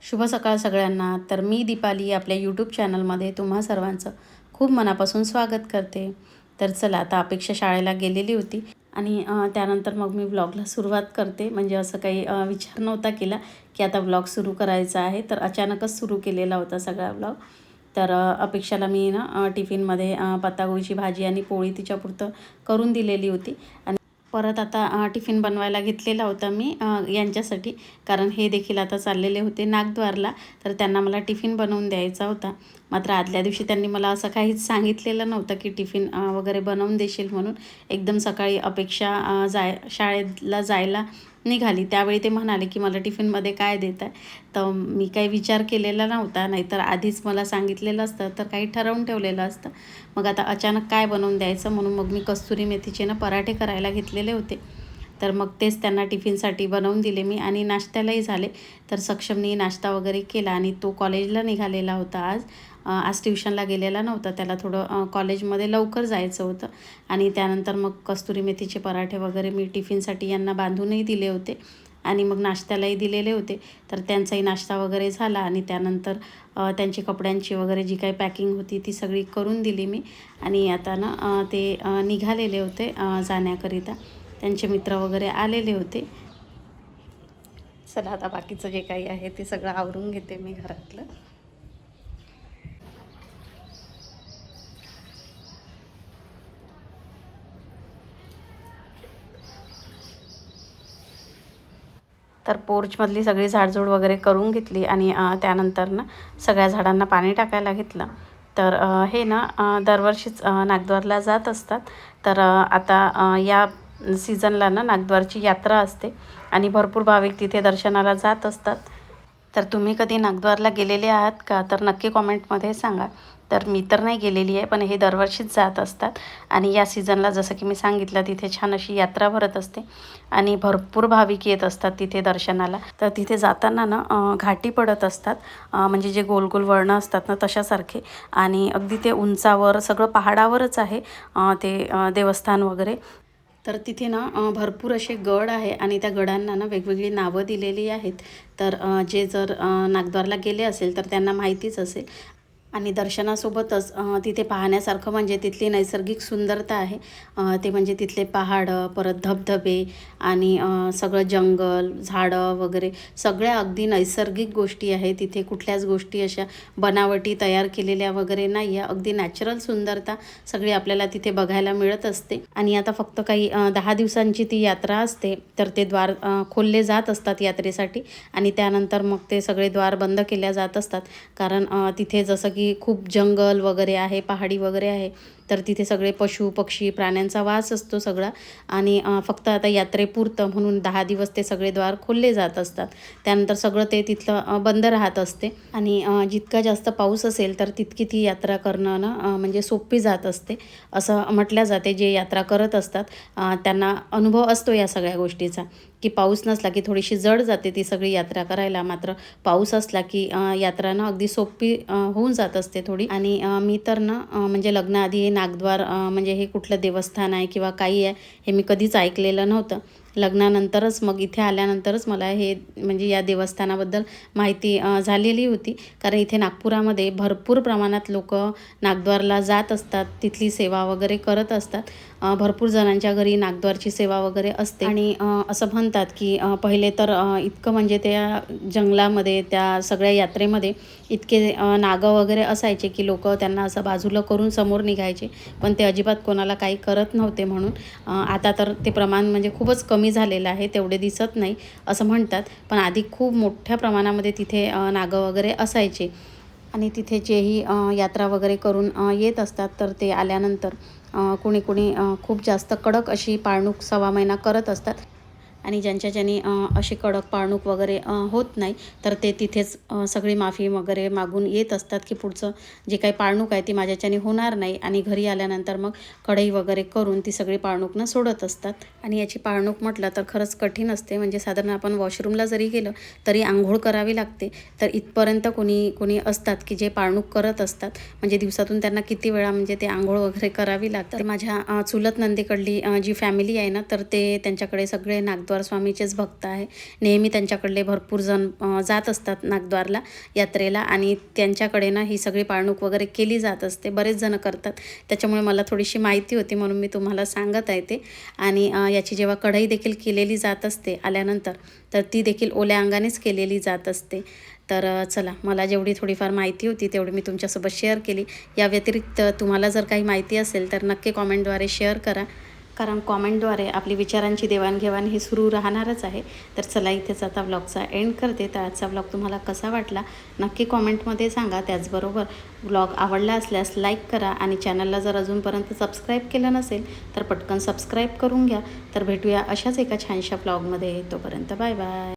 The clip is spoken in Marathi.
शुभ सकाळ सगळ्यांना. तर मी दीपाली आपल्या यूट्यूब चॅनलमध्ये तुम्हा सर्वांचं खूप मनापासून स्वागत करते. तर चला, आता अपेक्षा शाळेला गेलेली होती आणि त्यानंतर मग मी व्लॉगला सुरुवात करते. म्हणजे असं काही विचार नव्हता केला की आता व्लॉग सुरू करायचा आहे, तर अचानकच सुरू केलेला होता सगळा व्लॉग. तर अपेक्षाला मी ना टिफिनमध्ये पत्तागोळीची भाजी आणि पोळी तिच्यापुरतं करून दिलेली होती. आणि परत आता टिफिन बनवायला घेतलेला होता मी यांच्यासाठी, कारण हे देखील आता चाललेले होते नागद्वारला. तर त्यांना मला टिफिन बनवून द्यायचा होता. मात्र आदल्या दिवशी त्यांनी मला असं काहीच सांगितलेलं नव्हतं की टिफिन वगैरे बनवून देशील म्हणून. एकदम सकाळी अपेक्षा शाळेला जायला निघाली त्यावेळी ते म्हणाले की मला टिफिनमध्ये काय देत आहे. तर मी काही विचार केलेला नव्हता, नाहीतर आधीच मला सांगितलेलं असतं तर काही ठरवून ठेवलेलं असतं. मग आता अचानक काय बनवून द्यायचं म्हणून मग मी कस्तुरी मेथीचे ना पराठे करायला घेतलेले होते. तर मग तेच त्यांना टिफिनसाठी बनवून दिले मी आणि नाश्त्यालाही झाले. तर सक्षमनी नाश्ता वगैरे केला आणि तो कॉलेजला निघालेला होता आज. आज ट्युशनला गेलेला नव्हता, त्याला थोडं कॉलेजमध्ये लवकर जायचं होतं. आणि त्यानंतर मग कस्तुरी मेथीचे पराठे वगैरे मी टिफिनसाठी यांना बांधूनही दिले होते आणि मग नाश्त्यालाही दिलेले होते. तर त्यांचाही नाश्ता वगैरे झाला आणि त्यानंतर त्यांची कपड्यांची वगैरे जी काही पॅकिंग होती ती सगळी करून दिली मी. आणि आता ना ते निघालेले होते जाण्याकरिता. त्यांचे मित्र वगैरे आलेले होते. चला, आता बाकीचं जे काही आहे ते सगळं आवरून घेते मी घरातलं. तर पोर्चमधली सगळी झाडझूड वगैरे करून घेतली आणि त्यानंतर ना सगळ्या झाडांना पाणी टाकायला घेतलं. तर हे ना दरवर्षीच नागद्वारला जात असतात. तर आता या सीझनला ना नागद्वारची यात्रा असते आणि भरपूर भाविक तिथे दर्शनाला जात असतात. तर तुम्ही कधी नागद्वारला गेलेले आहात का, तर नक्की कॉमेंटमध्ये सांगा. तर मी तर नाही गेलेली आहे, पण हे दरवर्षीच जात असतात. आणि या सीझनला जसं की मी सांगितलं तिथे छान अशी यात्रा भरत असते आणि भरपूर भाविक येत असतात तिथे दर्शनाला. तर तिथे जाताना ना घाटी पडत असतात, म्हणजे जे गोल गोल वळणं असतात ना तशासारखे. आणि अगदी ते उंचावर सगळं पहाडावरच आहे ते देवस्थान वगैरे. तर तिथे ना भरपूर असे गड आहे आणि त्या गडांना ना वेगवेगळी नावं दिलेली आहेत. तर जे जर नागद्वारला गेले असेल तर त्यांना माहितीच असेल. आणि दर्शनासोबतच तिथे पाहण्यासारखं म्हणजे तिथली नैसर्गिक सुंदरता आहे. ते म्हणजे तिथले पहाडं, परत धबधबे आणि सगळं जंगल, झाडं वगैरे सगळ्या अगदी नैसर्गिक गोष्टी आहे तिथे. कुठल्याच गोष्टी अशा बनावटी तयार केलेल्या वगैरे नाही आहे. अगदी नॅचरल सुंदरता सगळी आपल्याला तिथे बघायला मिळत असते. आणि आता फक्त काही 10 दिवसांची ती यात्रा असते. तर ते द्वार खोलले जात असतात यात्रेसाठी आणि त्यानंतर मग ते सगळे द्वार बंद केल्या जात असतात. कारण तिथे जसं की खूप जंगल वगैरे आहे, पहाडी वगैरे आहे. तर तिथे सगळे पशु पक्षी प्राण्यांचा वास असतो सगळा. आणि फक्त आता यात्रेपुरतं म्हणून 10 दिवस ते सगळे द्वार खोलले जात असतात. त्यानंतर सगळं ते तिथलं बंद राहत असते. आणि जितका जास्त पाऊस असेल तर तितकी ती यात्रा करणं ना म्हणजे सोपी जात असते असं म्हटल्या जाते. जे यात्रा करत असतात त्यांना अनुभव असतो या सगळ्या गोष्टीचा, की पाऊस नसला की थोडीशी जड जाते ती सगळी यात्रा करायला. मात्र पाऊस असला की यात्रा ना अगदी सोपी होऊन जात असते थोडी. आणि मी तर ना म्हणजे लग्नाआधी हे नागद्वार म्हणजे हे कुठलं देवस्थान आहे किंवा काही आहे हे मी कधीच ऐकलेलं नव्हतं. लग्नानंतरच मग इथे आल्यानंतरच मला हे म्हणजे या देवस्थानाबद्दल माहिती झालेली होती. कारण इथे नागपुरामध्ये भरपूर प्रमाणात लोक नागद्वारला जात असतात, तिथली सेवा वगैरे करत असतात. भरपूर जणांच्या घरी नागद्वारची सेवा वगैरे असते. आणि असं म्हणतात की पहिले तर इतकं म्हणजे त्या जंगलामध्ये त्या सगळ्या यात्रेमध्ये इतके नागं वगैरे असायचे की लोक त्यांना असं बाजूला करून समोर निघायचे, पण ते अजिबात कोणाला काही करत नव्हते म्हणून. आता तर ते प्रमाण म्हणजे खूपच कमी झालेलं आहे, तेवढे दिसत नाही असं म्हणतात. पण आधी खूप मोठ्या प्रमाणामध्ये तिथे नागं वगैरे असायचे. आणि तिथे जेही यात्रा वगैरे करून येत असतात तर ते आल्यानंतर कोणी कोणी खूप जास्त कडक अशी पाळणूक 1.25 महिना करत असतात. आणि ज्यांनी अशी कडक पाळणूक वगैरे होत नाही तर ते तिथेच सगळी माफी वगैरे मागून येत असतात की पुढचं जे काही पाळणूक आहे ती माझ्याच्याने होणार नाही. आणि घरी आल्यानंतर मग कढई वगैरे करून ती सगळी पाळणूक सोडत असतात. आणि याची पाळणूक म्हटलं तर खरंच कठीण असते. म्हणजे साधारण आपण वॉशरूमला जरी गेलं तरी आंघोळ करावी लागते. तर इथपर्यंत कोणी कोणी असतात की जे पाळणूक करत असतात. म्हणजे दिवसातून त्यांना किती वेळा म्हणजे ते आंघोळ वगैरे करावी लागते. माझ्या चुलत नंदेकडली जी फॅमिली आहे ना तर ते त्यांच्याकडे सगळे नागद्वार नागद्वार स्वामीचेच भक्त आहे. नेहमी त्यांच्याकडले भरपूर जण जात असतात नागद्वारला यात्रेला आणि त्यांच्याकडे ना ही सगळी पाळणूक वगैरे केली जात असते. बरेच जण करतात, त्याच्यामुळे मला थोडीशी माहिती होती म्हणून मी तुम्हाला सांगत आहे ते. आणि याची जेव्हा कढई देखील केलेली जात असते आल्यानंतर, तर ती देखील ओल्या अंगानेच केलेली जात असते. तर चला, मला जेवढी थोडीफार माहिती होती तेवढी मी तुमच्यासोबत शेअर केली. या व्यतिरिक्त तुम्हाला जर काही माहिती असेल तर नक्की कॉमेंटद्वारे शेअर करा, कारण कॉमेंटद्वारे आपली विचारांची देवाणघेवाण ही सुरू राहणारच आहे. तर चला, इथेच आता व्लॉगचा एंड करते. तर आजचा व्लॉग तुम्हाला कसा वाटला नक्की कॉमेंटमध्ये सांगा. त्याचबरोबर व्लॉग आवडला असल्यास लाईक करा आणि चॅनलला जर अजूनपर्यंत सबस्क्राईब केलं नसेल तर पटकन सबस्क्राईब करून घ्या. तर भेटूया अशाच एका छानशा व्लॉगमध्ये. तोपर्यंत बाय बाय.